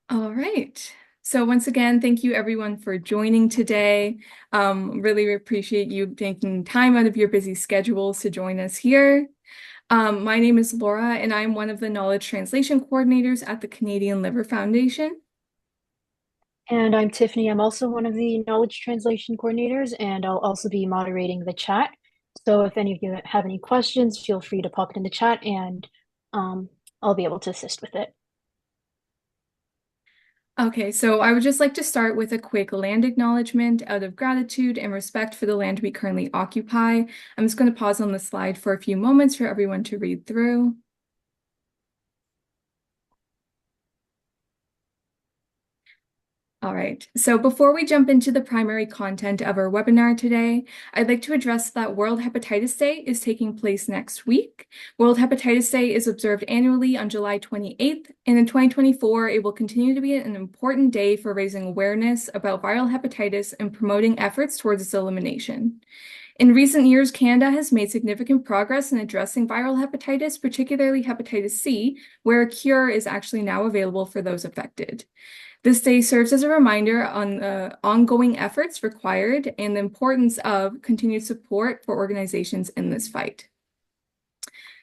All right. So once again, thank you everyone for joining today. Really appreciate you taking time out of your busy schedules to join us here. My name is Laura, and I'm one of the Knowledge Translation Coordinators at the Canadian Liver Foundation. And I'm Tiffany. I'm also one of the knowledge translation coordinators, and I'll also be moderating the chat. So if any of you have any questions, feel free to pop it in the chat and um, I'll be able to assist with it. Okay, so I would just like to start with a quick land acknowledgement out of gratitude and respect for the land we currently occupy. I'm just going to pause on the slide for a few moments for everyone to read through. All right, so before we jump into the primary content of our webinar today, I'd like to address that World Hepatitis Day is taking place next week. World Hepatitis Day is observed annually on July 28th, and in 2024, it will continue to be an important day for raising awareness about viral hepatitis and promoting efforts towards its elimination. In recent years, Canada has made significant progress in addressing viral hepatitis, particularly hepatitis C, where a cure is actually now available for those affected. This day serves as a reminder on the ongoing efforts required and the importance of continued support for organizations in this fight.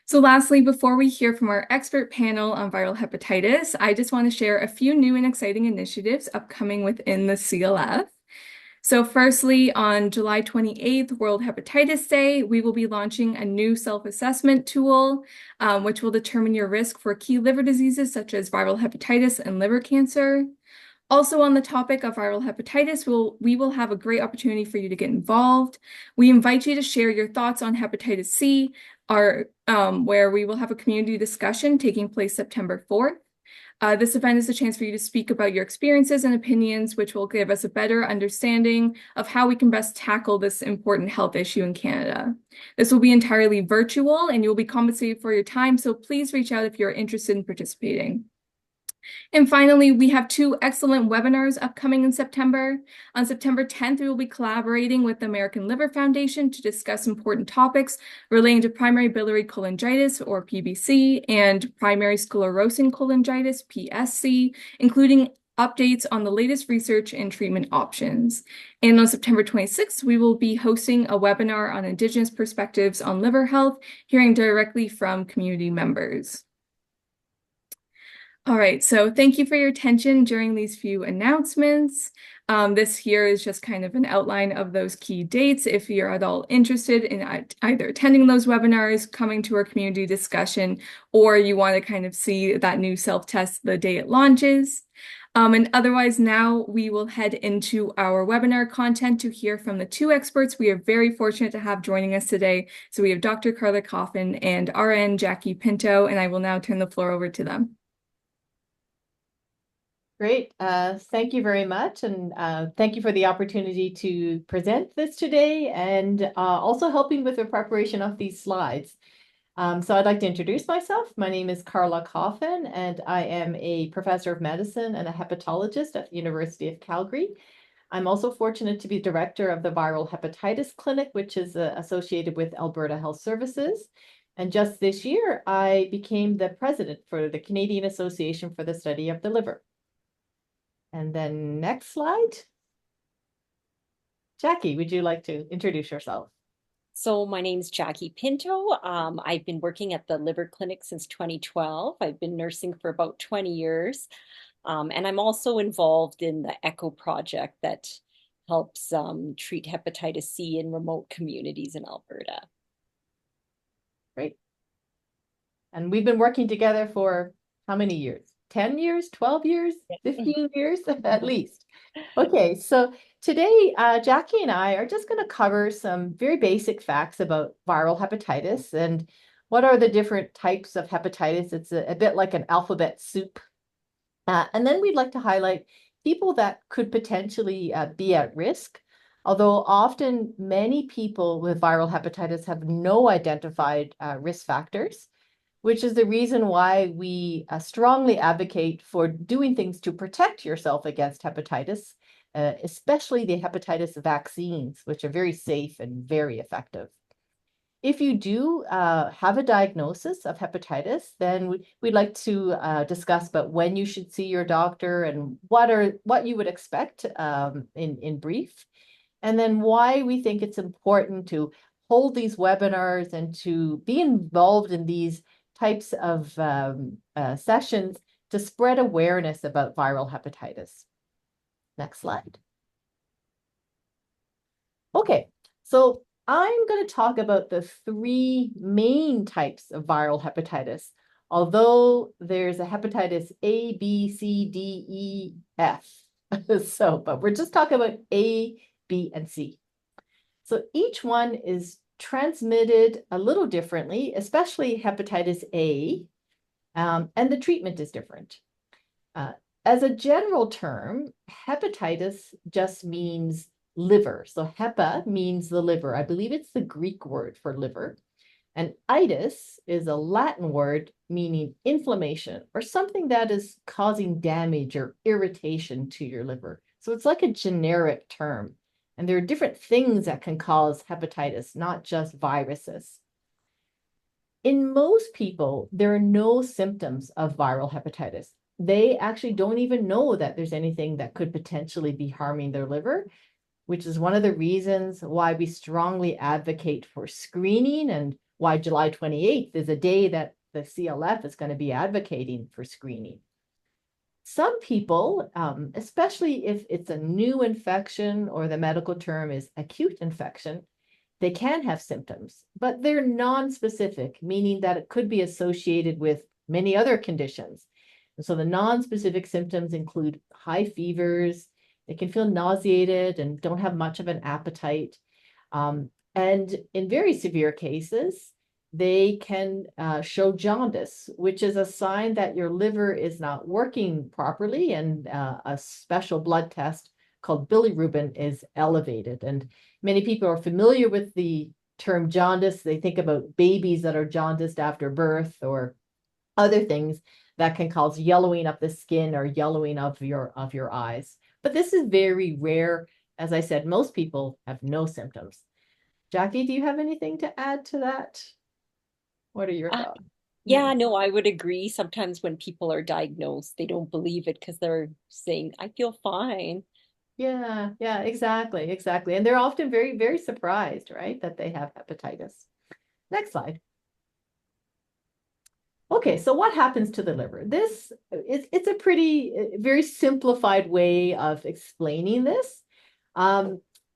So lastly, before we hear from our expert panel on viral hepatitis, I just want to share a few new and exciting initiatives upcoming within the CLF. So firstly, on July 28th, World Hepatitis Day, we will be launching a new self-assessment tool, which will determine your risk for key liver diseases such as viral hepatitis and liver cancer. Also on the topic of viral hepatitis, we will have a great opportunity for you to get involved. We invite you to share your thoughts on hepatitis C, where we will have a community discussion taking place September 4th. This event is a chance for you to speak about your experiences and opinions, which will give us a better understanding of how we can best tackle this important health issue in Canada. This will be entirely virtual and you'll be compensated for your time, so please reach out if you're interested in participating. And finally, we have two excellent webinars upcoming in September. On September 10th, we will be collaborating with the American Liver Foundation to discuss important topics relating to primary biliary cholangitis, or PBC, and primary sclerosing cholangitis, PSC, including updates on the latest research and treatment options. And on September 26th, we will be hosting a webinar on Indigenous perspectives on liver health, hearing directly from community members. All right, so thank you for your attention during these few announcements. This here is just kind of an outline of those key dates. If you're at all interested in either attending those webinars, coming to our community discussion, or you want to kind of see that new self-test the day it launches. And otherwise, now we will head into our webinar content to hear from the two experts we are very fortunate to have joining us today. So we have Dr. Carla Coffin and RN Jackie Pinto, and I will now turn the floor over to them. Great. Thank you very much. And thank you for the opportunity to present this today and also helping with the preparation of these slides. So I'd like to introduce myself. My name is Carla Coffin, and I am a professor of medicine and a hepatologist at the University of Calgary. I'm also fortunate to be director of the Viral Hepatitis Clinic, which is associated with Alberta Health Services. And just this year, I became the president for the Canadian Association for the Study of the Liver. And then next slide. Jackie, would you like to introduce yourself? So my name's Jackie Pinto. I've been working at the liver clinic since 2012. I've been nursing for about 20 years. And I'm also involved in the ECHO project that helps treat hepatitis C in remote communities in Alberta. Great. And we've been working together for how many years? 10 years, 12 years, 15 years at least. Okay, so today Jackie and I are just going to cover some very basic facts about viral hepatitis and what are the different types of hepatitis. It's a bit like an alphabet soup. And then we'd like to highlight people that could potentially be at risk, although often many people with viral hepatitis have no identified risk factors, which is the reason why we strongly advocate for doing things to protect yourself against hepatitis, especially the hepatitis vaccines, which are very safe and very effective. if you do have a diagnosis of hepatitis, then we'd like to discuss about when you should see your doctor and what you would expect in brief, and then why we think it's important to hold these webinars and to be involved in these types of sessions to spread awareness about viral hepatitis. Next slide. Okay, so I'm going to talk about the three main types of viral hepatitis, although there's a hepatitis A, B, C, D, E, F. But we're just talking about A, B, and C. So each one is transmitted a little differently, especially hepatitis A, and the treatment is different. As a general term, hepatitis just means liver. So hepa means the liver. I believe it's the Greek word for liver. And itis is a Latin word meaning inflammation or something that is causing damage or irritation to your liver. So it's like a generic term. And there are different things that can cause hepatitis, not just viruses. In most people, there are no symptoms of viral hepatitis. They actually don't even know that there's anything that could potentially be harming their liver, which is one of the reasons why we strongly advocate for screening and why July 28th is a day that the CLF is going to be advocating for screening. Some people, especially if it's a new infection or the medical term is acute infection, they can have symptoms, but they're non-specific, meaning that it could be associated with many other conditions. And so the non-specific symptoms include high fevers, they can feel nauseated and don't have much of an appetite. And in very severe cases, they can show jaundice, which is a sign that your liver is not working properly, and a special blood test called bilirubin is elevated. And many people are familiar with the term jaundice. They think about babies that are jaundiced after birth or other things that can cause yellowing of the skin or yellowing of your eyes. But this is very rare. As I said, most people have no symptoms. Jackie, do you have anything to add to that? What are your thoughts? Yeah, no, I would agree. Sometimes when people are diagnosed, they don't believe it because they're saying, I feel fine. Yeah, exactly. And they're often very, very surprised, right, that they have hepatitis. Next slide. Okay, so what happens to the liver? It's a pretty, very simplified way of explaining this.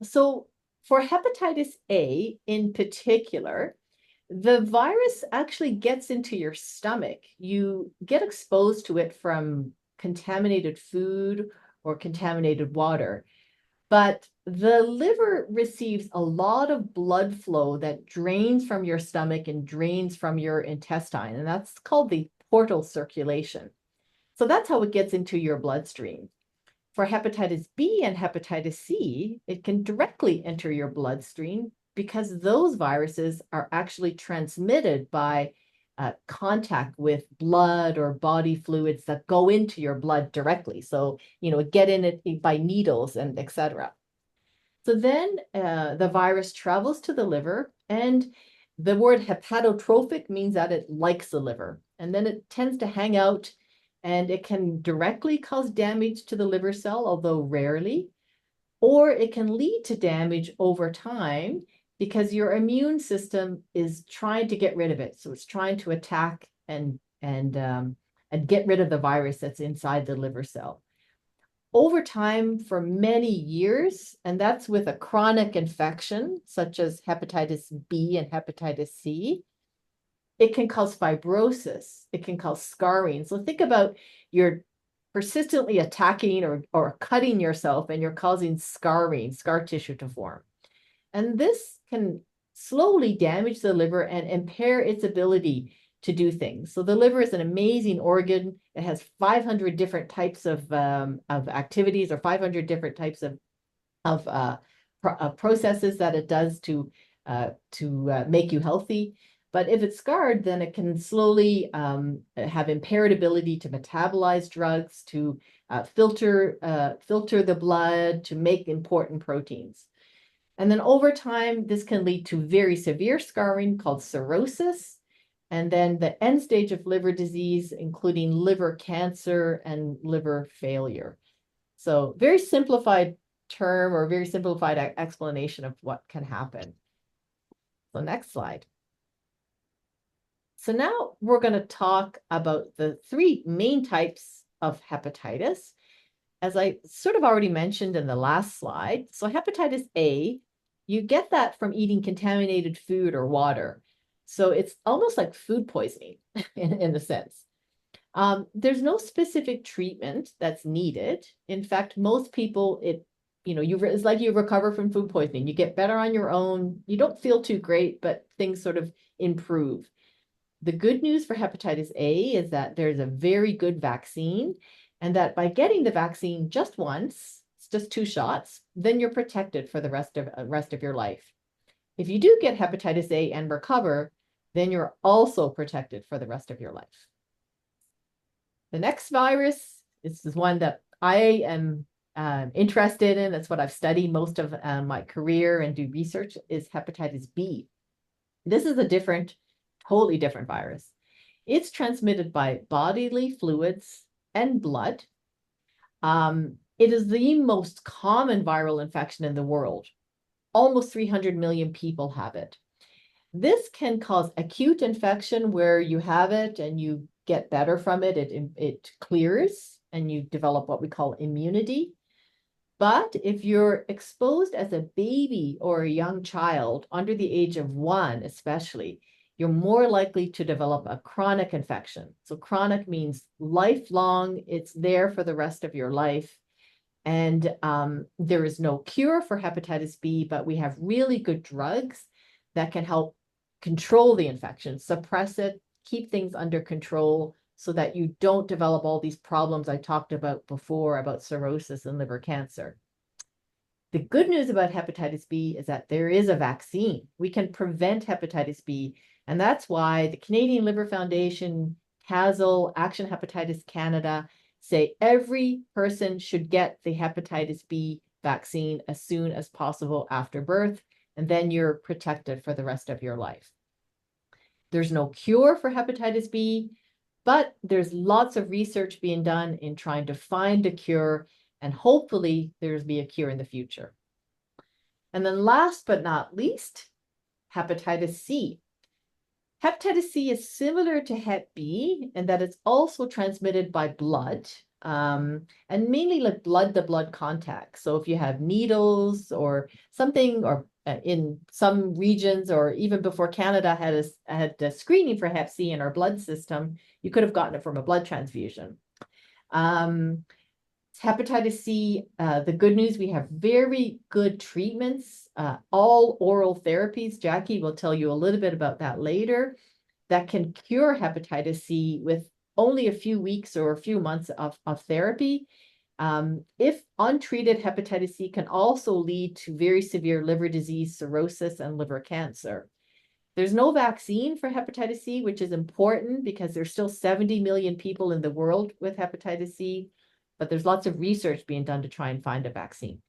So for hepatitis A in particular, the virus actually gets into your stomach. You get exposed to it from contaminated food or contaminated water. But the liver receives a lot of blood flow that drains from your stomach and drains from your intestine, and that's called the portal circulation. So that's how it gets into your bloodstream. For hepatitis B and hepatitis C, it can directly enter your bloodstream because those viruses are actually transmitted by contact with blood or body fluids that go into your blood directly. So, get in it by needles and etc. So then the virus travels to the liver, and the word hepatotrophic means that it likes the liver. And then it tends to hang out, and it can directly cause damage to the liver cell, although rarely, or it can lead to damage over time because your immune system is trying to get rid of it. So it's trying to attack and get rid of the virus that's inside the liver cell. Over time, for many years, and that's with a chronic infection such as hepatitis B and hepatitis C, it can cause fibrosis. It can cause scarring. So think about you're persistently attacking or cutting yourself, and you're causing scarring, scar tissue to form. And this can slowly damage the liver and impair its ability to do things. So the liver is an amazing organ. It has 500 different types of activities, or 500 different types of processes that it does to make you healthy. But if it's scarred, then it can slowly have impaired ability to metabolize drugs, to filter the blood, to make important proteins. And then over time, this can lead to very severe scarring called cirrhosis. And then the end stage of liver disease, including liver cancer and liver failure. So very simplified term or very simplified explanation of what can happen. So next slide. So now we're going to talk about the three main types of hepatitis. As I sort of already mentioned in the last slide, so hepatitis A, you get that from eating contaminated food or water. So it's almost like food poisoning in a sense. There's no specific treatment that's needed. In fact, most people, it's like you recover from food poisoning. You get better on your own. You don't feel too great, but things sort of improve. The good news for hepatitis A is that there's a very good vaccine, and that by getting the vaccine just once, it's just 2 shots, then you're protected for the rest of your life. If you do get hepatitis A and recover, then you're also protected for the rest of your life. The next virus, this is one that I am interested in. That's what I've studied most of my career and do research, is hepatitis B. This is a totally different virus. It's transmitted by bodily fluids and blood. It is the most common viral infection in the world. Almost 300 million people have it. This can cause acute infection where you have it and you get better from it. It clears and you develop what we call immunity. But if you're exposed as a baby or a young child under the age of 1, especially, you're more likely to develop a chronic infection. So chronic means lifelong. It's there for the rest of your life. And there is no cure for hepatitis B, but we have really good drugs that can help control the infection, suppress it, keep things under control so that you don't develop all these problems I talked about before about cirrhosis and liver cancer. The good news about hepatitis B is that there is a vaccine. We can prevent hepatitis B, and that's why the Canadian Liver Foundation, CASL, Action Hepatitis Canada say every person should get the hepatitis B vaccine as soon as possible after birth, and then you're protected for the rest of your life. There's no cure for hepatitis B, but there's lots of research being done in trying to find a cure, and hopefully there's be a cure in the future. And then last but not least, hepatitis C. Hepatitis C is similar to Hep B in that it's also transmitted by blood, and mainly like blood-to-blood contact. So if you have needles or something, or in some regions, or even before Canada had a screening for Hep C in our blood system, you could have gotten it from a blood transfusion. Hepatitis C, the good news, we have very good treatments, all oral therapies. Jackie will tell you a little bit about that later, that can cure hepatitis C with only a few weeks or a few months of therapy. If untreated, hepatitis C can also lead to very severe liver disease, cirrhosis, and liver cancer. There's no vaccine for hepatitis C, which is important because there's still 70 million people in the world with hepatitis C, but there's lots of research being done to try and find a vaccine.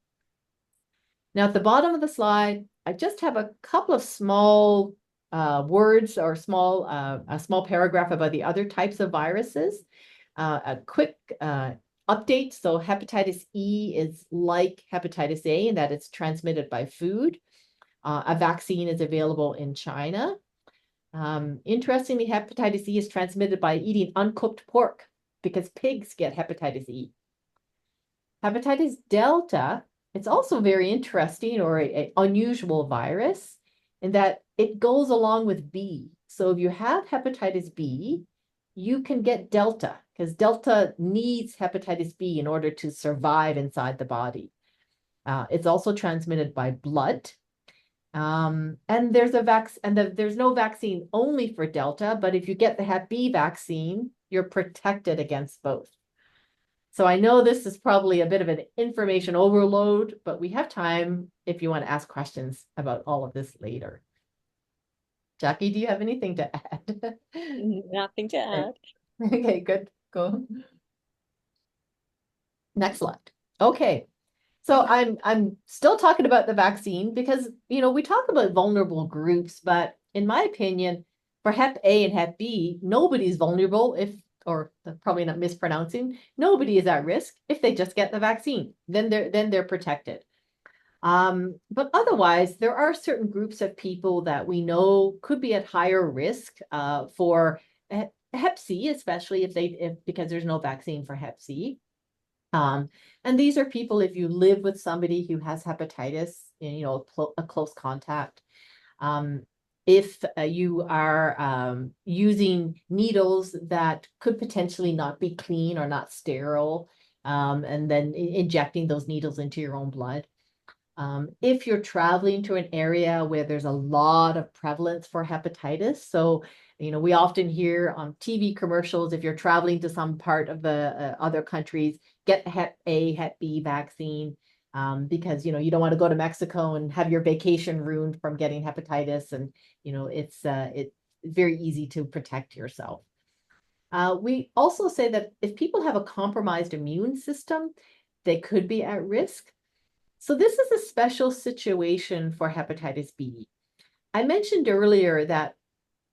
Now, at the bottom of the slide, I just have a couple of small words or a small paragraph about the other types of viruses. A quick update. So hepatitis E is like hepatitis A in that it's transmitted by food. A vaccine is available in China. Interestingly, hepatitis E is transmitted by eating uncooked pork because pigs get hepatitis E. Hepatitis Delta, it's also very interesting, or an unusual virus in that it goes along with B. So if you have hepatitis B, you can get Delta because Delta needs hepatitis B in order to survive inside the body. It's also transmitted by blood. And there's there's no vaccine only for Delta, but if you get the Hep B vaccine, you're protected against both. So I know this is probably a bit of an information overload, but we have time if you want to ask questions about all of this later. Jackie, do you have anything to add? Nothing to add. Okay, good. Go. Next slide. Okay. So I'm still talking about the vaccine because, we talk about vulnerable groups, but in my opinion, for Hep A and Hep B, nobody's vulnerable or probably not mispronouncing, nobody is at risk if they just get the vaccine. Then they're protected. But otherwise, there are certain groups of people that we know could be at higher risk for Hep C, especially because there's no vaccine for Hep C. And these are people, if you live with somebody who has hepatitis, a close contact. If you are using needles that could potentially not be clean or not sterile, and then injecting those needles into your own blood. If you're traveling to an area where there's a lot of prevalence for hepatitis, so we often hear on TV commercials, if you're traveling to some part of the other countries, get the Hep A, Hep B vaccine, because you don't want to go to Mexico and have your vacation ruined from getting hepatitis, and it's very easy to protect yourself. We also say that if people have a compromised immune system, they could be at risk. So this is a special situation for hepatitis B. I mentioned earlier that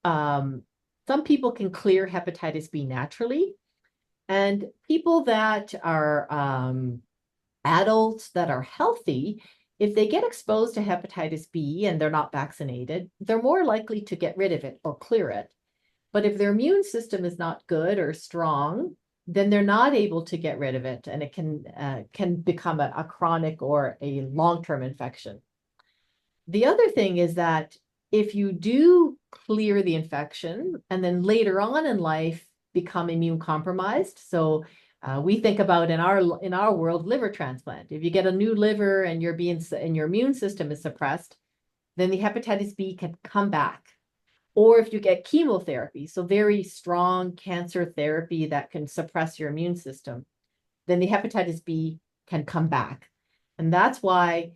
some people can clear hepatitis B naturally, and people that are adults that are healthy, if they get exposed to hepatitis B and they're not vaccinated, they're more likely to get rid of it or clear it. But if their immune system is not good or strong, then they're not able to get rid of it, and it can become a chronic or a long-term infection. The other thing is that if you do clear the infection and then later on in life become immune compromised, so we think about in our world liver transplant. If you get a new liver and your immune system is suppressed, then the hepatitis B can come back. Or if you get chemotherapy, so very strong cancer therapy that can suppress your immune system, then the hepatitis B can come back. And that's why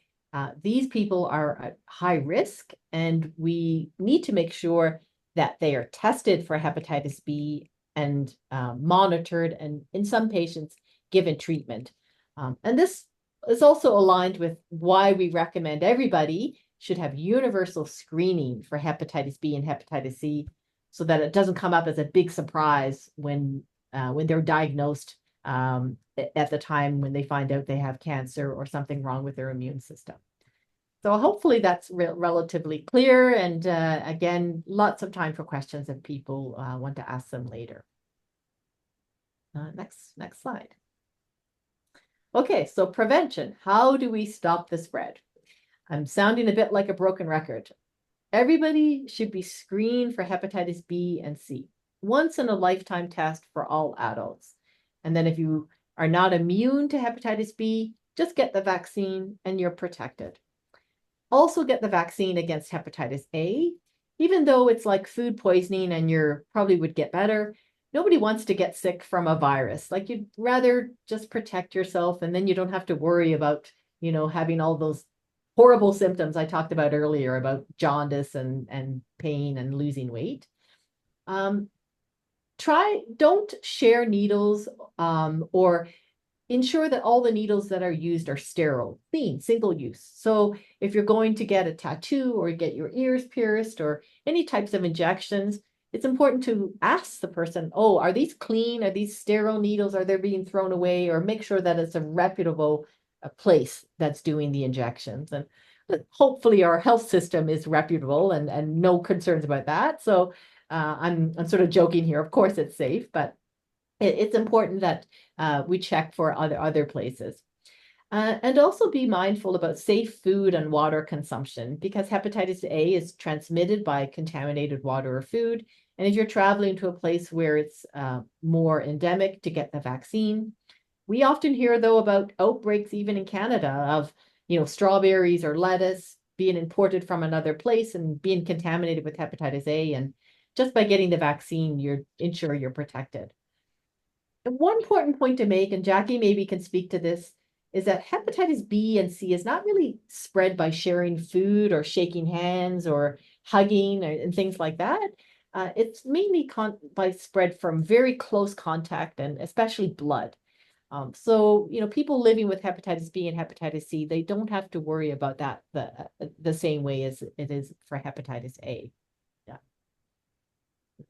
these people are at high risk, and we need to make sure that they are tested for hepatitis B and monitored, and in some patients given treatment. And this is also aligned with why we recommend everybody should have universal screening for hepatitis B and hepatitis C, so that it doesn't come up as a big surprise when they're diagnosed at the time when they find out they have cancer or something wrong with their immune system. So hopefully that's relatively clear. And again, lots of time for questions if people want to ask them later. Next slide. Okay, so prevention. How do we stop the spread? I'm sounding a bit like a broken record. Everybody should be screened for hepatitis B and C, once in a lifetime test for all adults. And then if you are not immune to hepatitis B, just get the vaccine and you're protected. Also get the vaccine against hepatitis A, even though it's like food poisoning and you probably would get better. Nobody wants to get sick from a virus. Like, you'd rather just protect yourself, and then you don't have to worry about, having all those horrible symptoms I talked about earlier about jaundice and pain and losing weight. Don't share needles, or ensure that all the needles that are used are sterile, clean, single use. So if you're going to get a tattoo or get your ears pierced or any types of injections, it's important to ask the person, oh, are these clean? Are these sterile needles? Are they being thrown away? Or make sure that it's a reputable place that's doing the injections. And hopefully our health system is reputable and no concerns about that. So I'm sort of joking here. Of course it's safe, but it's important that we check for other places. And also be mindful about safe food and water consumption, because hepatitis A is transmitted by contaminated water or food. And if you're traveling to a place where it's more endemic, to get the vaccine. We often hear, though, about outbreaks even in Canada of, strawberries or lettuce being imported from another place and being contaminated with hepatitis A. And just by getting the vaccine, you're protected. And one important point to make, and Jackie maybe can speak to this, is that hepatitis B and C is not really spread by sharing food or shaking hands or hugging and things like that. It's mainly by spread from very close contact and especially blood. So, people living with hepatitis B and hepatitis C, they don't have to worry about that the same way as it is for hepatitis A. Yeah.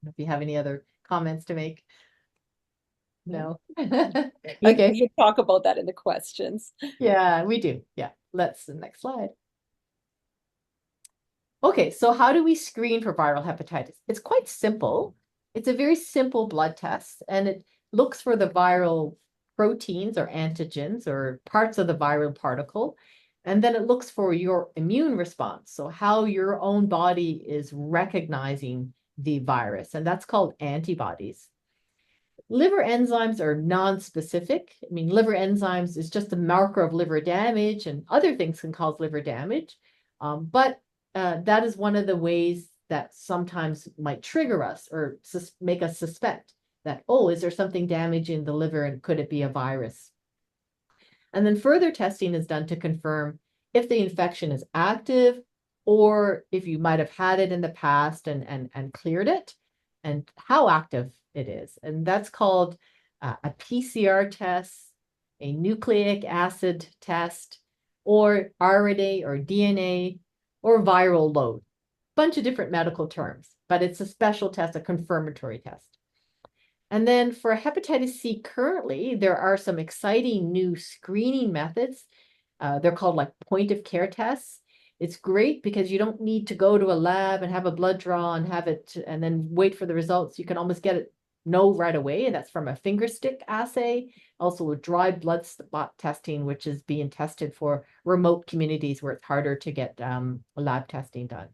If you have any other comments to make. No. We Okay. should talk about that in the questions. Yeah, we do. Yeah. Next slide. Okay, so how do we screen for viral hepatitis? It's quite simple. It's a very simple blood test, and it looks for the viral proteins or antigens or parts of the viral particle. And then it looks for your immune response. So how your own body is recognizing the virus, and that's called antibodies. Liver enzymes are non-specific. I mean, liver enzymes is just a marker of liver damage, and other things can cause liver damage. But that is one of the ways that sometimes might trigger us or make us suspect that, oh, is there something damage in the liver and could it be a virus? And then further testing is done to confirm if the infection is active or if you might have had it in the past and cleared it, and how active it is. And that's called a PCR test, a nucleic acid test, or RNA or DNA, or viral load. Bunch of different medical terms, but it's a special test, a confirmatory test. And then for hepatitis C, currently, there are some exciting new screening methods. They're called like point of care tests. It's great because you don't need to go to a lab and have a blood draw and have it and then wait for the results. You can almost get it right away. And that's from a finger stick assay, also a dry blood spot testing, which is being tested for remote communities where it's harder to get lab testing done.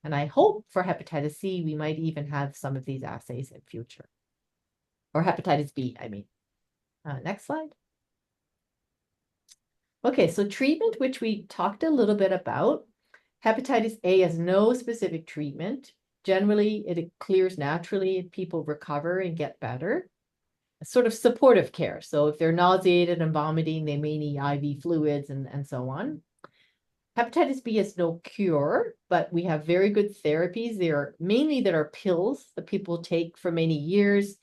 And I hope for hepatitis C, we might even have some of these assays in future. Or hepatitis B, I mean. Next slide. Okay, so treatment, which we talked a little bit about. Hepatitis A has no specific treatment. Generally, it clears naturally and people recover and get better. A sort of supportive care. So if they're nauseated and vomiting, they may need IV fluids and so on. Hepatitis B has no cure, but we have very good therapies. They are mainly that are pills that people take for many years,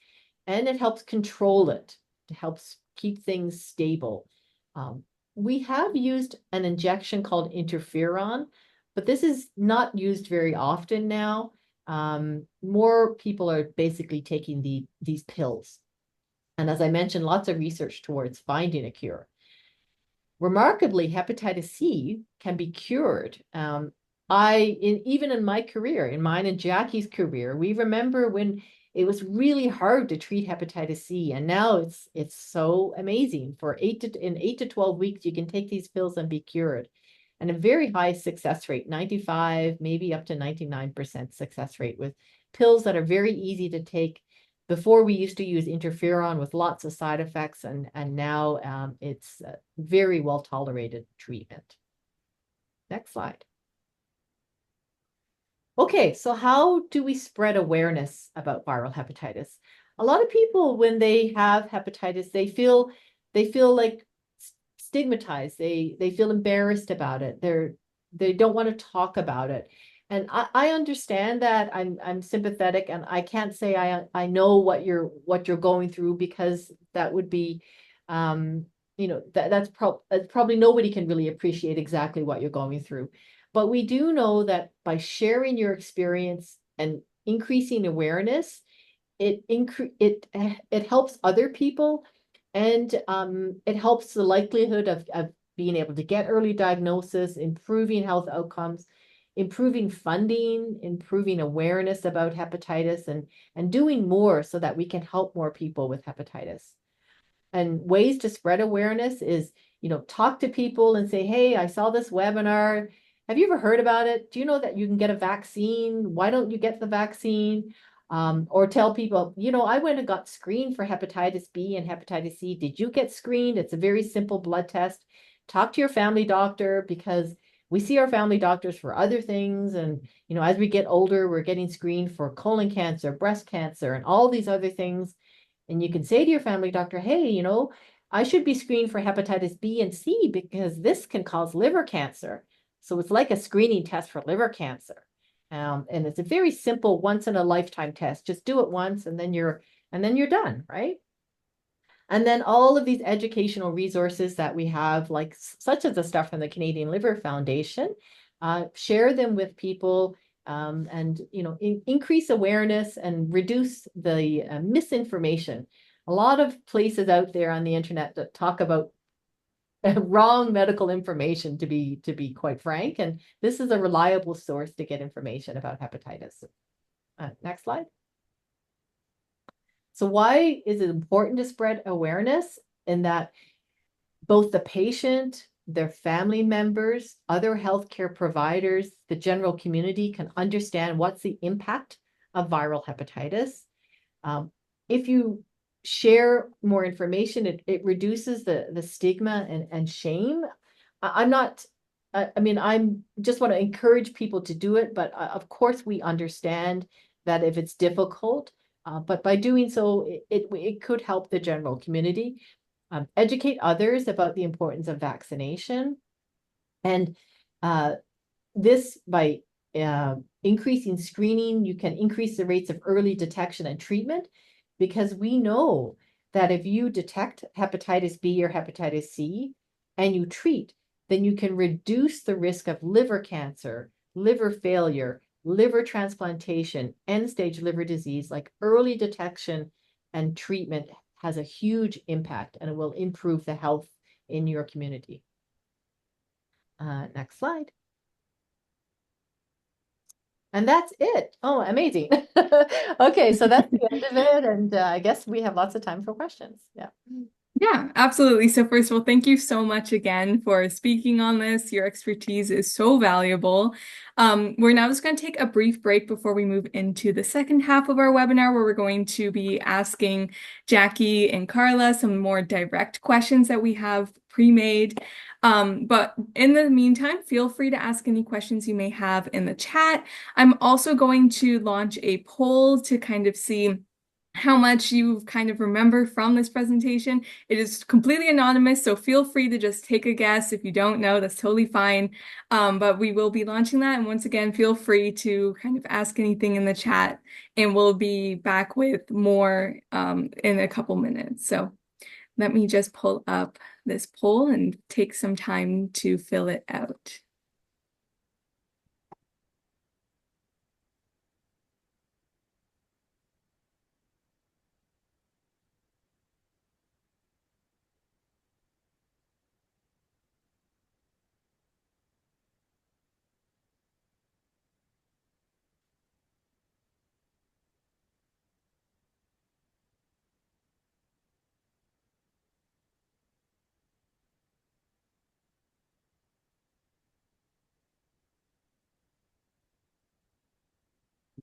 and it helps control it. It helps keep things stable. We have used an injection called interferon, but this is not used very often now. More people are basically taking these pills. And as I mentioned, lots of research towards finding a cure. Remarkably, hepatitis C can be cured. Even in my career, in mine and Jackie's career, we remember when it was really hard to treat hepatitis C, and now it's so amazing. In 8 to 12 weeks, you can take these pills and be cured, and a very high success rate, 95, maybe up to 99% success rate with pills that are very easy to take. Before we used to use interferon with lots of side effects, and now it's a very well tolerated treatment. Next slide. Okay, so how do we spread awareness about viral hepatitis? A lot of people, when they have hepatitis, they feel like stigmatized. They feel embarrassed about it. They don't want to talk about it. And I understand that. I'm sympathetic, and I can't say I know what you're going through, because that would be that's probably nobody can really appreciate exactly what you're going through. But we do know that by sharing your experience and increasing awareness, it helps other people, and it helps the likelihood of being able to get early diagnosis, improving health outcomes, improving funding, improving awareness about hepatitis, and doing more so that we can help more people with hepatitis. And ways to spread awareness is, talk to people and say, hey, I saw this webinar. Have you ever heard about it? Do you know that you can get a vaccine? Why don't you get the vaccine? Or tell people, I went and got screened for hepatitis B and hepatitis C. Did you get screened? It's a very simple blood test. Talk to your family doctor, because we see our family doctors for other things. And, as we get older, we're getting screened for colon cancer, breast cancer, and all these other things. And you can say to your family doctor, hey, I should be screened for hepatitis B and C because this can cause liver cancer. So it's like a screening test for liver cancer. And it's a very simple once in a lifetime test. Just do it once, and then you're done, right? And then all of these educational resources that we have, like such as the stuff from the Canadian Liver Foundation, share them with people, and increase awareness and reduce the misinformation. A lot of places out there on the internet that talk about wrong medical information, to be quite frank, and this is a reliable source to get information about hepatitis. Next slide. So why is it important to spread awareness? In that both the patient, their family members, other healthcare providers, the general community can understand what's the impact of viral hepatitis. If you share more information, it reduces the stigma and shame. I'm just want to encourage people to do it, but of course we understand that if it's difficult, but by doing so, it could help the general community. Educate others about the importance of vaccination. And this, by increasing screening, you can increase the rates of early detection and treatment, because we know that if you detect hepatitis B or hepatitis C and you treat, then you can reduce the risk of liver cancer, liver failure, liver transplantation, end-stage liver disease. Like, early detection and treatment has a huge impact, and it will improve the health in your community. Next slide. And that's it. Oh, amazing. Okay, so that's the end of it. And I guess we have lots of time for questions. Yeah. Yeah, absolutely. So first of all, thank you so much again for speaking on this. Your expertise is so valuable. We're now just going to take a brief break before we move into the second half of our webinar, where we're going to be asking Jackie and Carla some more direct questions that we have pre-made. But in the meantime, feel free to ask any questions you may have in the chat. I'm also going to launch a poll to kind of see how much you kind of remember from this presentation. It is completely anonymous, so feel free to just take a guess. If you don't know, that's totally fine. But we will be launching that. And once again, feel free to kind of ask anything in the chat, and we'll be back with more in a couple minutes. So let me just pull up this poll and take some time to fill it out.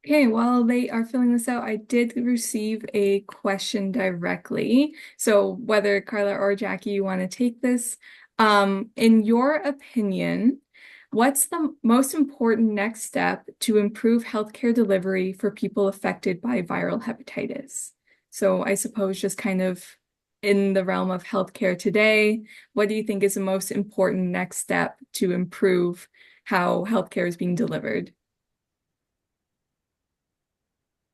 Okay, while they are filling this out, I did receive a question directly. So whether Carla or Jackie, you want to take this, in your opinion, what's the most important next step to improve healthcare delivery for people affected by viral hepatitis? So I suppose just kind of in the realm of healthcare today, what do you think is the most important next step to improve how healthcare is being delivered?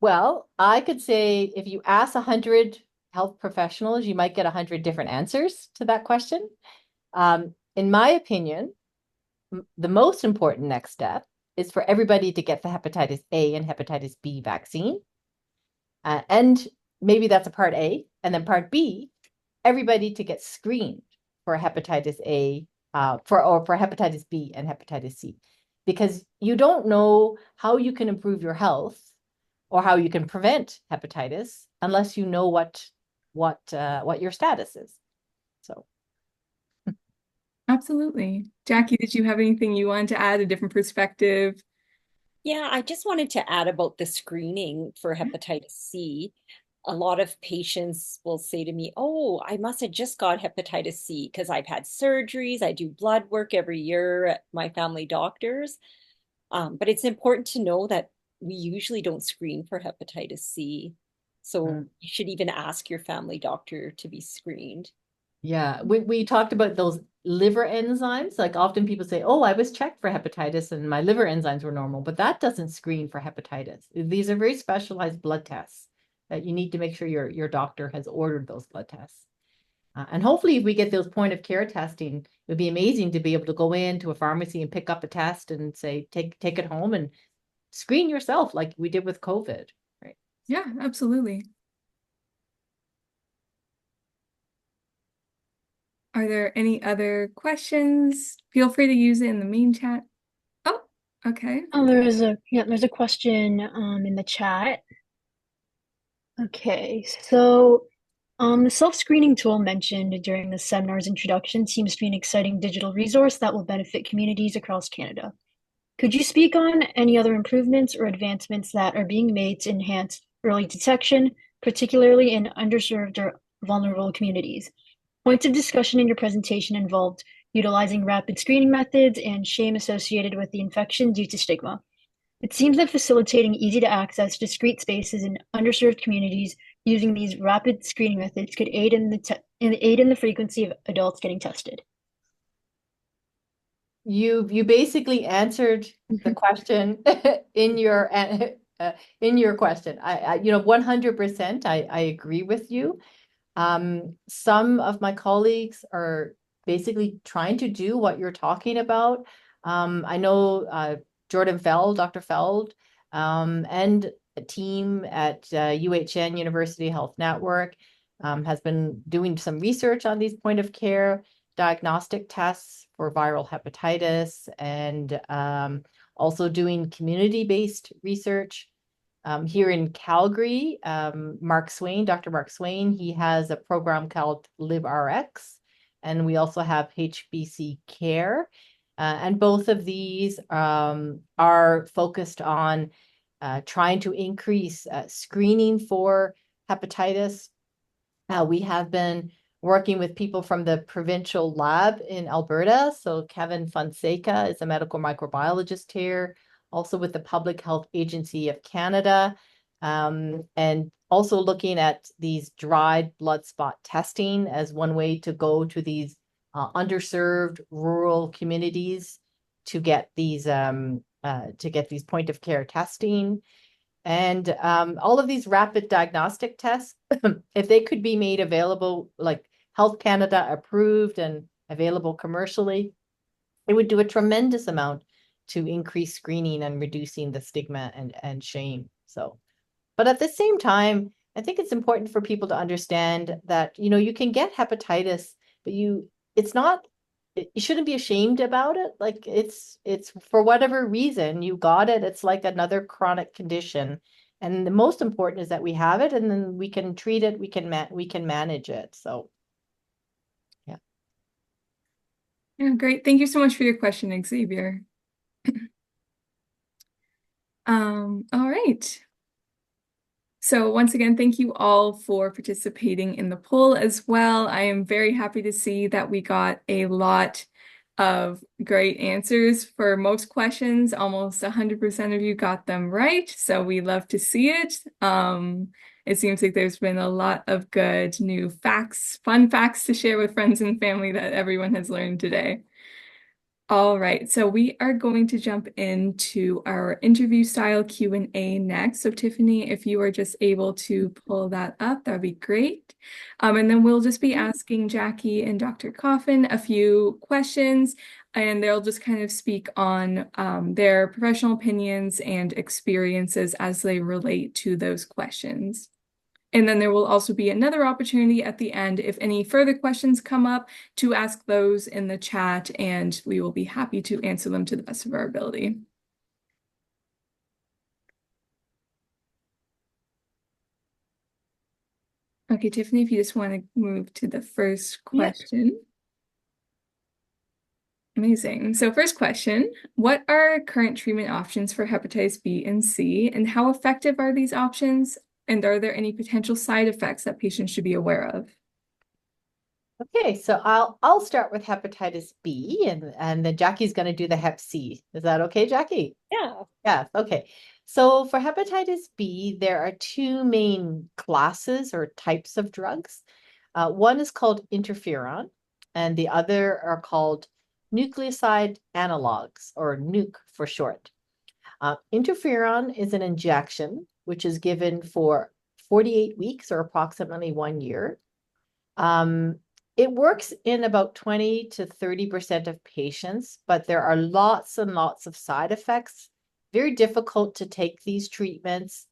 Well, I could say if you ask 100 health professionals, you might get 100 different answers to that question. In my opinion, the most important next step is for everybody to get the hepatitis A and hepatitis B vaccine. And maybe that's a part A. And then part B, everybody to get screened for hepatitis A, for hepatitis B and hepatitis C. Because you don't know how you can improve your health or how you can prevent hepatitis unless you know what your status is. So. Absolutely. Jackie, did you have anything you wanted to add, a different perspective? Yeah, I just wanted to add about the screening for hepatitis C. A lot of patients will say to me, oh, I must have just got hepatitis C because I've had surgeries. I do blood work every year at my family doctors. But it's important to know that we usually don't screen for hepatitis C. So you should even ask your family doctor to be screened. Yeah, we talked about those liver enzymes. Like, often people say, oh, I was checked for hepatitis and my liver enzymes were normal, but that doesn't screen for hepatitis. These are very specialized blood tests that you need to make sure your doctor has ordered those blood tests. And hopefully if we get those point of care testing, it would be amazing to be able to go into a pharmacy and pick up a test and say, take it home and screen yourself like we did with COVID, right? Yeah, absolutely. Are there any other questions? Feel free to use it in the main chat. Oh, okay. Oh, there's a question in the chat. Okay, so the self-screening tool mentioned during the seminar's introduction seems to be an exciting digital resource that will benefit communities across Canada. Could you speak on any other improvements or advancements that are being made to enhance early detection, particularly in underserved or vulnerable communities? Points of discussion in your presentation involved utilizing rapid screening methods and shame associated with the infection due to stigma. It seems that facilitating easy to access discrete spaces in underserved communities using these rapid screening methods could aid in the frequency of adults getting tested. You basically answered the question in your question. I 100% I agree with you. Some of my colleagues are basically trying to do what you're talking about. I know Jordan Feld, Dr. Feld, and a team at UHN University Health Network has been doing some research on these point of care diagnostic tests for viral hepatitis and also doing community-based research. Here in Calgary, Dr. Mark Swain, he has a program called LIVERight, and we also have HBC Care. And both of these are focused on trying to increase screening for hepatitis. We have been working with people from the provincial lab in Alberta. So Kevin Fonseca is a medical microbiologist here, also with the Public Health Agency of Canada, and also looking at these dried blood spot testing as one way to go to these underserved rural communities to get these point of care testing. And all of these rapid diagnostic tests, if they could be made available, like Health Canada approved and available commercially, it would do a tremendous amount to increase screening and reducing the stigma and shame. So, but at the same time, I think it's important for people to understand that, you can get hepatitis, but it's not, you shouldn't be ashamed about it. Like it's for whatever reason you got it. It's like another chronic condition. And the most important is that we have it and then we can treat it, we can manage it. So yeah. Yeah, great. Thank you so much for your question, Xavier. All right. So once again, thank you all for participating in the poll as well. I am very happy to see that we got a lot of great answers for most questions. Almost 100% of you got them right, so we love to see it. It seems like there's been a lot of good new facts, fun facts to share with friends and family that everyone has learned today. All right, so we are going to jump into our interview style Q&A next. So Tiffany, if you are just able to pull that up, that'd be great. And then we'll just be asking Jackie and Dr. Coffin a few questions, and they'll just kind of speak on their professional opinions and experiences as they relate to those questions. And then there will also be another opportunity at the end if any further questions come up to ask those in the chat, and we will be happy to answer them to the best of our ability. Okay, Tiffany, if you just want to move to the first question. Amazing. So first question, what are current treatment options for hepatitis B and C, and how effective are these options? And are there any potential side effects that patients should be aware of? Okay, so I'll start with hepatitis B and then Jackie's going to do the hep C. Is that okay, Jackie? Yeah. Yeah, okay. So for hepatitis B, there are two main classes or types of drugs. One is called interferon, and the other are called nucleoside analogs, or NUC for short. Interferon is an injection, which is given for 48 weeks or approximately 1 year. It works in about 20 to 30% of patients, but there are lots and lots of side effects. Very difficult to take these treatments.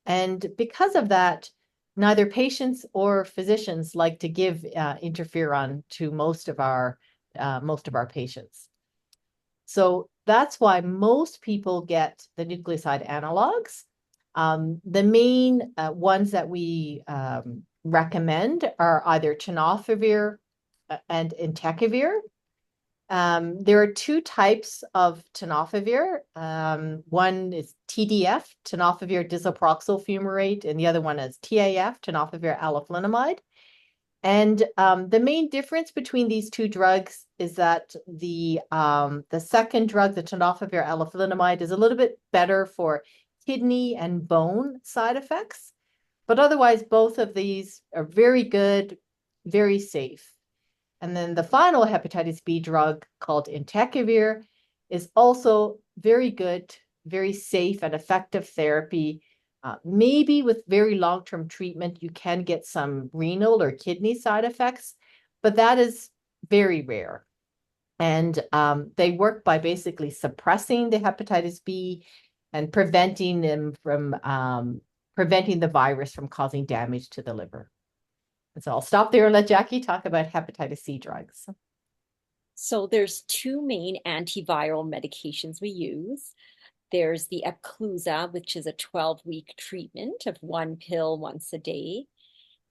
And because of that, neither patients or physicians like to give interferon to most of our patients. So that's why most people get the nucleoside analogs. The main ones that we recommend are either tenofovir and entecavir. There are two types of tenofovir. One is TDF, tenofovir disoproxil fumarate, and the other one is TAF, tenofovir alaflunomide. And the main difference between these two drugs is that the second drug, the tenofovir alaflunomide, is a little bit better for kidney and bone side effects. But otherwise, both of these are very good, very safe. And then the final hepatitis B drug called entecavir is also very good, very safe and effective therapy. Maybe with very long-term treatment, you can get some renal or kidney side effects, but that is very rare. And they work by basically suppressing the hepatitis B and preventing them from preventing the virus from causing damage to the liver. And so I'll stop there and let Jackie talk about hepatitis C drugs. So there's two main antiviral medications we use. There's the Epclusa, which is a 12-week treatment of one pill once a day.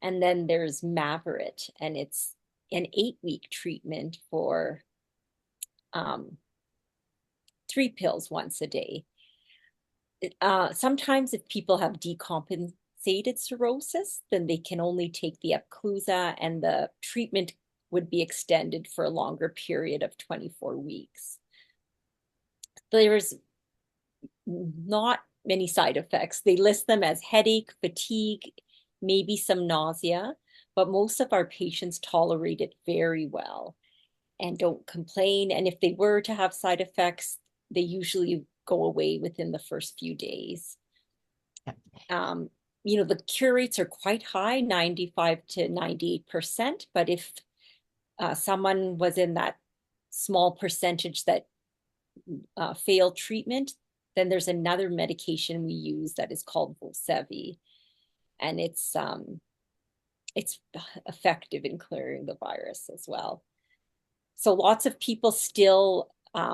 And then there's LIVERight, and it's an 8-week treatment for 3 pills once a day. Sometimes if people have decompensated cirrhosis, then they can only take the Epclusa, and the treatment would be extended for a longer period of 24 weeks. There's not many side effects. They list them as headache, fatigue, maybe some nausea, but most of our patients tolerate it very well and don't complain. And if they were to have side effects, they usually go away within the first few days. The cure rates are quite high, 95 to 98%, but if someone was in that small percentage that failed treatment, then there's another medication we use that is called Vosevi, and it's effective in clearing the virus as well. So lots of people still,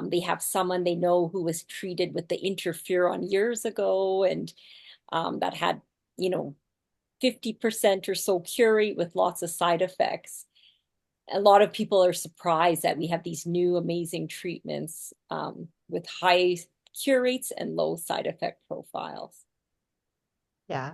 they have someone they know who was treated with the interferon years ago, and that had, 50% or so cure rate with lots of side effects. A lot of people are surprised that we have these new amazing treatments with high cure rates and low side effect profiles. Yeah.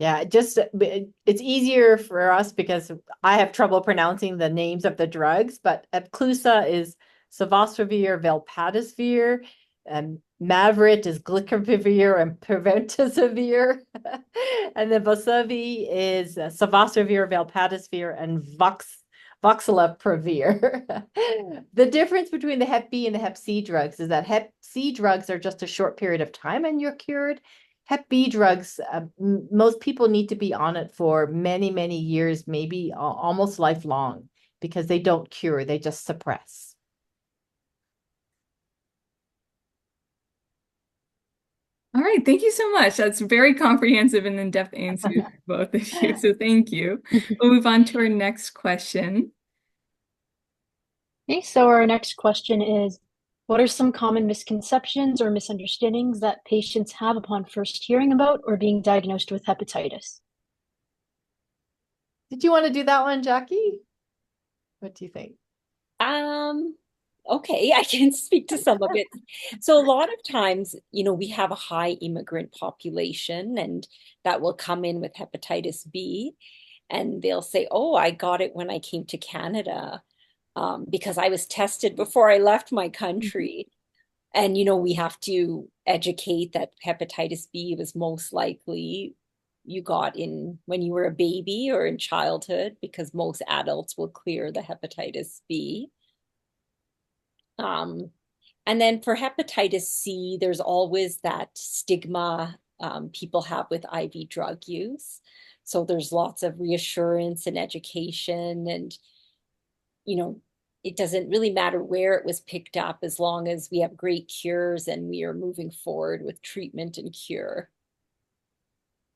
It's easier for us because I have trouble pronouncing the names of the drugs, but Epclusa is sofosbuvir velpatasvir, and LIVERight is gliclapivir and preventosvir, and then Vosevi is sofosbuvir velpatasvir and voxilaprevir. The difference between the Hep B and the Hep C drugs is that Hep C drugs are just a short period of time and you're cured. Hep B drugs, most people need to be on it for many, many years, maybe almost lifelong, because they don't cure, they just suppress. All right, thank you so much. That's very comprehensive and in-depth answers for both of you. So thank you. We'll move on to our next question. Okay, so our next question is, what are some common misconceptions or misunderstandings that patients have upon first hearing about or being diagnosed with hepatitis? Did you want to do that one, Jackie? What do you think? Okay, I can speak to some of it. So a lot of times, we have a high immigrant population, and that will come in with hepatitis B, and they'll say, oh, I got it when I came to Canada because I was tested before I left my country. And, we have to educate that hepatitis B was most likely you got in when you were a baby or in childhood, because most adults will clear the hepatitis B. And then for hepatitis C, there's always that stigma people have with IV drug use. So there's lots of reassurance and education, and you know, it doesn't really matter where it was picked up as long as we have great cures and we are moving forward with treatment and cure.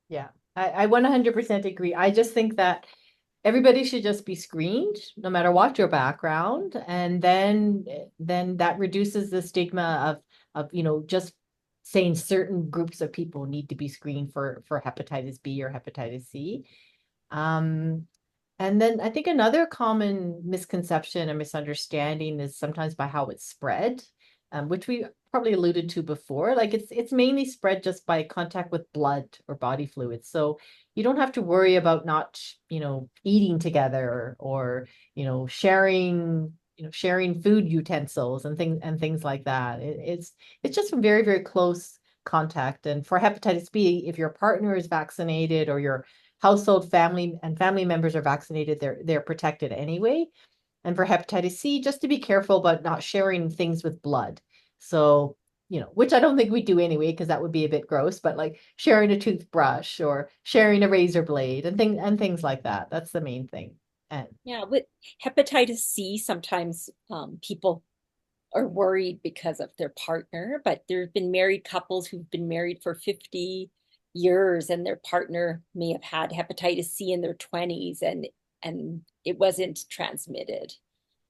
Yeah, I 100% agree. I just think that everybody should just be screened, no matter what your background, and then that reduces the stigma of just saying certain groups of people need to be screened for hepatitis B or hepatitis C. Um, and then I think another common misconception and misunderstanding is sometimes by how it's spread, which we probably alluded to before. Like it's mainly spread just by contact with blood or body fluids. So you don't have to worry about not, eating together or, sharing food utensils and things like that. It's just from very, very close contact. And for hepatitis B, if your partner is vaccinated or your household family members are vaccinated, they're protected anyway. And for hepatitis C, just to be careful about not sharing things with blood. So, which I don't think we do anyway, because that would be a bit gross, but like sharing a toothbrush or sharing a razor blade and things like that. That's the main thing. And Yeah, with hepatitis C, sometimes people are worried because of their partner, but there have been married couples who've been married for 50 years and their partner may have had hepatitis C in their 20s and it wasn't transmitted.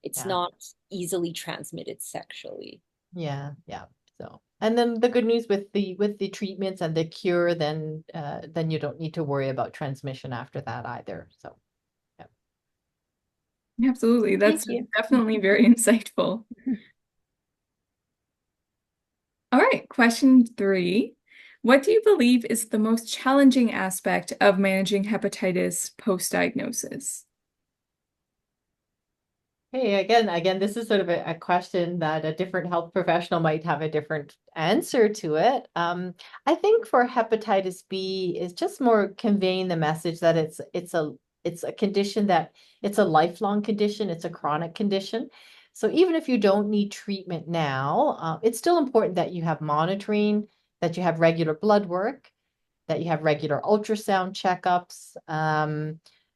It's yeah, not easily transmitted sexually. yeah, yeah. So, and then the good news with the treatments and the cure, then you don't need to worry about transmission after that either. So, yeah. Absolutely. That's Thank you. definitely very insightful. All right, question 3. What do you believe is the most challenging aspect of managing hepatitis post-diagnosis? Hey, again, this is sort of a question that a different health professional might have a different answer to it. I think for hepatitis B is just more conveying the message that it's a condition that it's a lifelong condition, it's a chronic condition. So even if you don't need treatment now, it's still important that you have monitoring, that you have regular blood work, that you have regular ultrasound checkups,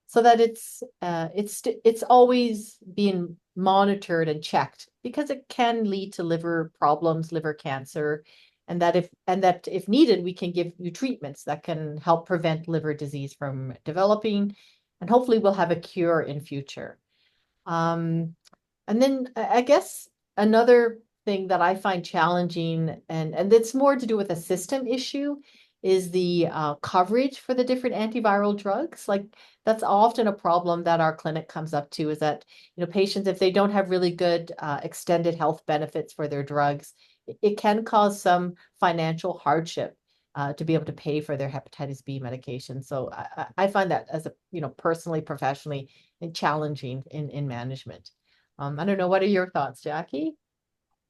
so that it's always being monitored and checked because it can lead to liver problems, liver cancer, and that if needed, we can give you treatments that can help prevent liver disease from developing, and hopefully we'll have a cure in future. Um, and then I guess another thing that I find challenging, and it's more to do with a system issue, is the coverage for the different antiviral drugs. Like that's often a problem that our clinic comes up to, is that patients, if they don't have really good extended health benefits for their drugs, it can cause some financial hardship to be able to pay for their hepatitis B medication. So I find that as a personally, professionally, challenging in management. I don't know. What are your thoughts, Jackie?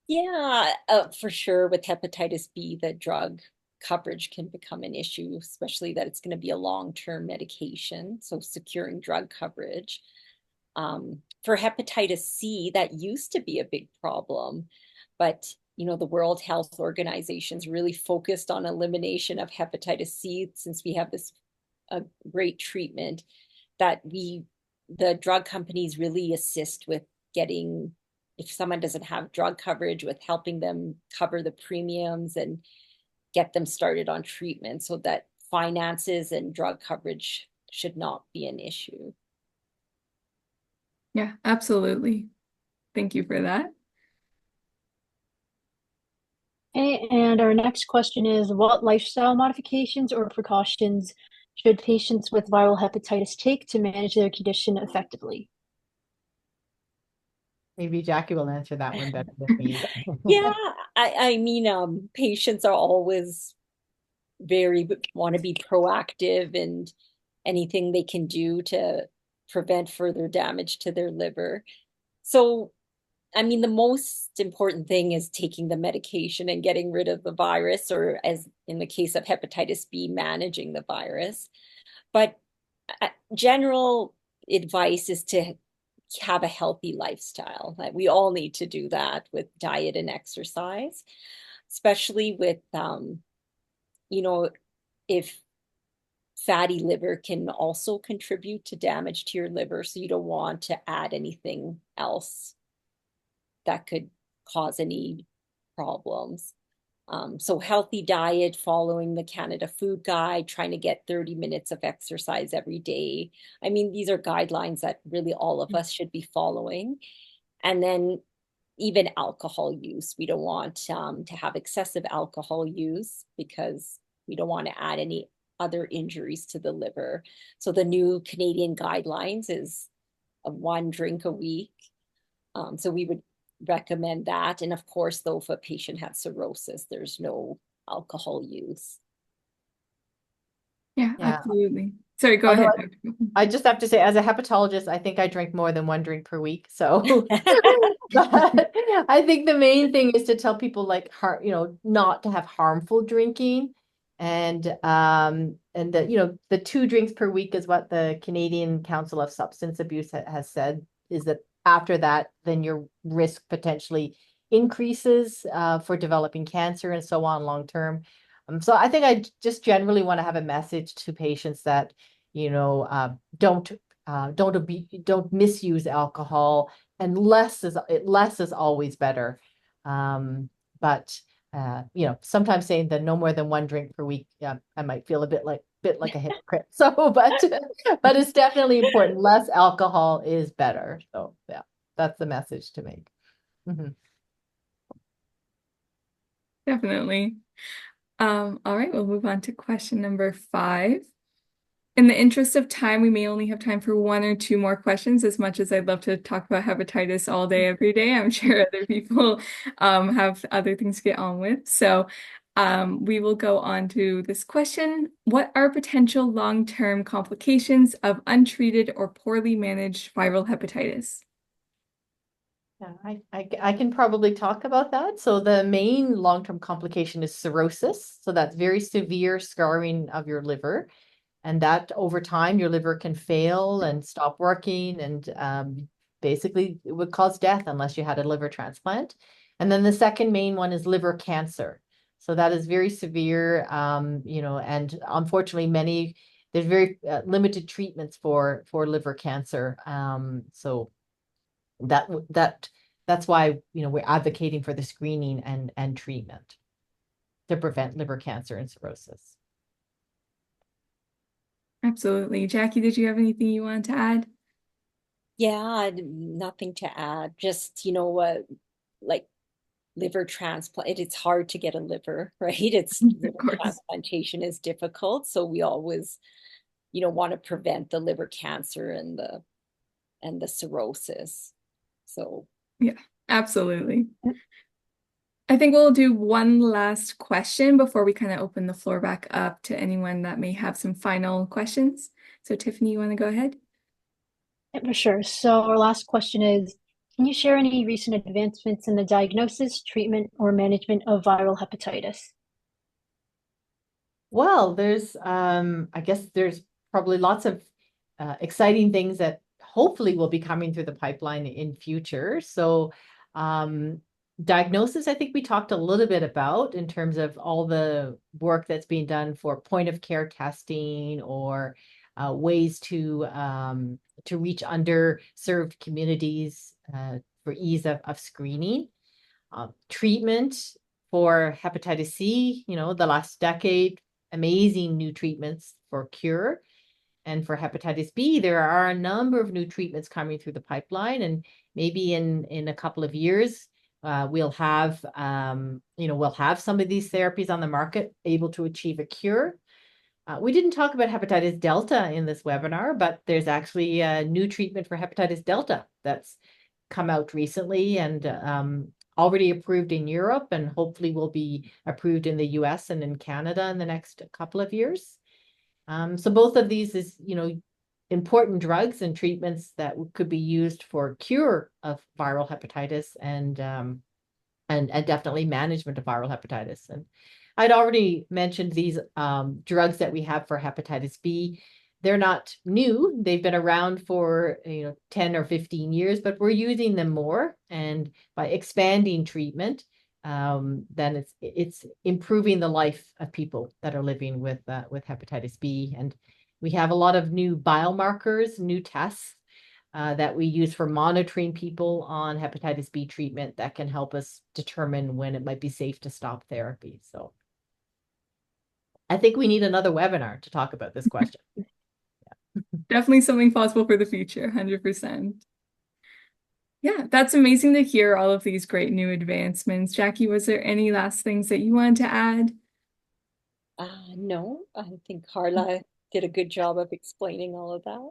Yeah, for sure. With hepatitis B, the drug coverage can become an issue, especially that it's going to be a long-term medication. So securing drug coverage. For hepatitis C, that used to be a big problem, but the World Health Organization's really focused on elimination of hepatitis C since we have this great treatment that the drug companies really assist with getting, if someone doesn't have drug coverage, with helping them cover the premiums and get them started on treatment so that finances and drug coverage should not be an issue. Yeah, absolutely. Thank you for that. Okay, and our next question is, what lifestyle modifications or precautions should patients with viral hepatitis take to manage their condition effectively? Maybe Jackie will answer that one better than me. Yeah, I mean, patients are always very want to be proactive and anything they can do to prevent further damage to their liver. So, I mean, the most important thing is taking the medication and getting rid of the virus, or as in the case of hepatitis B, managing the virus. But general advice is to have a healthy lifestyle. Like, we all need to do that with diet and exercise, especially with, you know, if fatty liver can also contribute to damage to your liver. So you don't want to add anything else that could cause any problems. So healthy diet, following the Canada Food Guide, trying to get 30 minutes of exercise every day. I mean, these are guidelines that really all of us should be following. And then even alcohol use. We don't want to have excessive alcohol use because we don't want to add any other injuries to the liver. So the new Canadian guidelines is a 1 drink a week. So we would recommend that. And of course, though, if a patient has cirrhosis, there's no alcohol use. Yeah, Yeah. absolutely. Sorry, go Although ahead. I just have to say, as a hepatologist, I think I drink more than 1 drink per week. So, but I think the main thing is to tell people like, not to have harmful drinking, and that the 2 drinks per week is what the Canadian Council of Substance Abuse has said, is that after that, then your risk potentially increases for developing cancer and so on long term. So I think I just generally want to have a message to patients that don't don't misuse alcohol, and less is always better. But sometimes saying that no more than 1 drink per week, I might feel a bit like a hypocrite. So, but it's definitely important. Less alcohol is better. So yeah, that's the message to make. Mhm. Definitely. All right, we'll move on to question number 5. In the interest of time, we may only have time for 1 or 2 more questions. As much as I'd love to talk about hepatitis all day, every day, I'm sure other people have other things to get on with. So we will go on to this question. What are potential long-term complications of untreated or poorly managed viral hepatitis? Yeah, I can probably talk about that. So the main long-term complication is cirrhosis. So that's very severe scarring of your liver. And that over time, your liver can fail and stop working. And basically, it would cause death unless you had a liver transplant. And then the second main one is liver cancer. So that is very severe, and unfortunately, there's very limited treatments for liver cancer. So that's why we're advocating for the screening and treatment to prevent liver cancer and cirrhosis. Absolutely. Jackie, did you have anything you wanted to add? Yeah, nothing to add. Just, like liver transplant, it's hard to get a liver, right? It's Of liver course. transplantation is difficult. So we always, want to prevent the liver cancer and the cirrhosis. So Yeah, absolutely. I think we'll do one last question before we kind of open the floor back up to anyone that may have some final questions. So Tiffany, you want to go ahead? Yeah, for sure. So our last question is, can you share any recent advancements in the diagnosis, treatment, or management of viral hepatitis? Well, I guess there's probably lots of exciting things that hopefully will be coming through the pipeline in future. So, diagnosis, I think we talked a little bit about in terms of all the work that's being done for point of care testing, or ways to reach underserved communities for ease of screening. Treatment for hepatitis C, the last decade, amazing new treatments for cure. And for hepatitis B, there are a number of new treatments coming through the pipeline, and maybe in a couple of years, we'll have some of these therapies on the market able to achieve a cure. We didn't talk about hepatitis delta in this webinar, but there's actually a new treatment for hepatitis delta that's come out recently, and already approved in Europe, and hopefully will be approved in the US and in Canada in the next couple of years. So both of these is, important drugs and treatments that could be used for cure of viral hepatitis, and definitely management of viral hepatitis. And I'd already mentioned these drugs that we have for hepatitis B. They're not new. They've been around for 10 or 15 years, but we're using them more. And by expanding treatment, then it's improving the life of people that are living with hepatitis B. And we have a lot of new biomarkers, new tests that we use for monitoring people on hepatitis B treatment that can help us determine when it might be safe to stop therapy. So I think we need another webinar to talk about this question. Definitely something possible for the future, 100%. Yeah, that's amazing to hear all of these great new advancements. Jackie, was there any last things that you wanted to add? No, I think Carla did a good job of explaining all of that.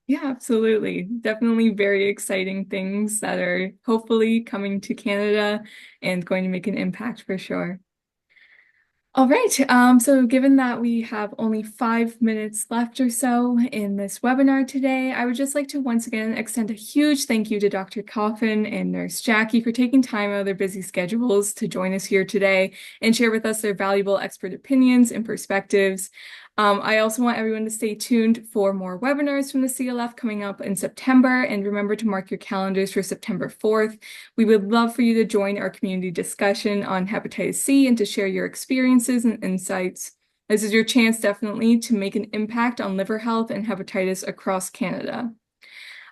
Yeah, absolutely. Definitely very exciting things that are hopefully coming to Canada and going to make an impact for sure. All right, so given that we have only 5 minutes left or so in this webinar today, I would just like to once again extend a huge thank you to Dr. Coffin and Nurse Jackie for taking time out of their busy schedules to join us here today and share with us their valuable expert opinions and perspectives. I also want everyone to stay tuned for more webinars from the CLF coming up in September, and remember to mark your calendars for September 4th. We would love for you to join our community discussion on hepatitis C and to share your experiences and insights. This is your chance definitely to make an impact on liver health and hepatitis across Canada.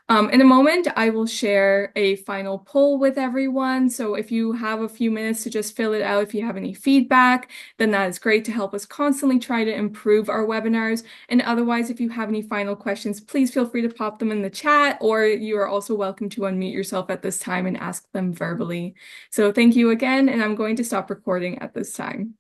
In a moment, I will share a final poll with everyone. So if you have a few minutes to just fill it out, if you have any feedback, then that is great to help us constantly try to improve our webinars. And otherwise, if you have any final questions, please feel free to pop them in the chat, or you are also welcome to unmute yourself at this time and ask them verbally. So thank you again, and I'm going to stop recording at this time.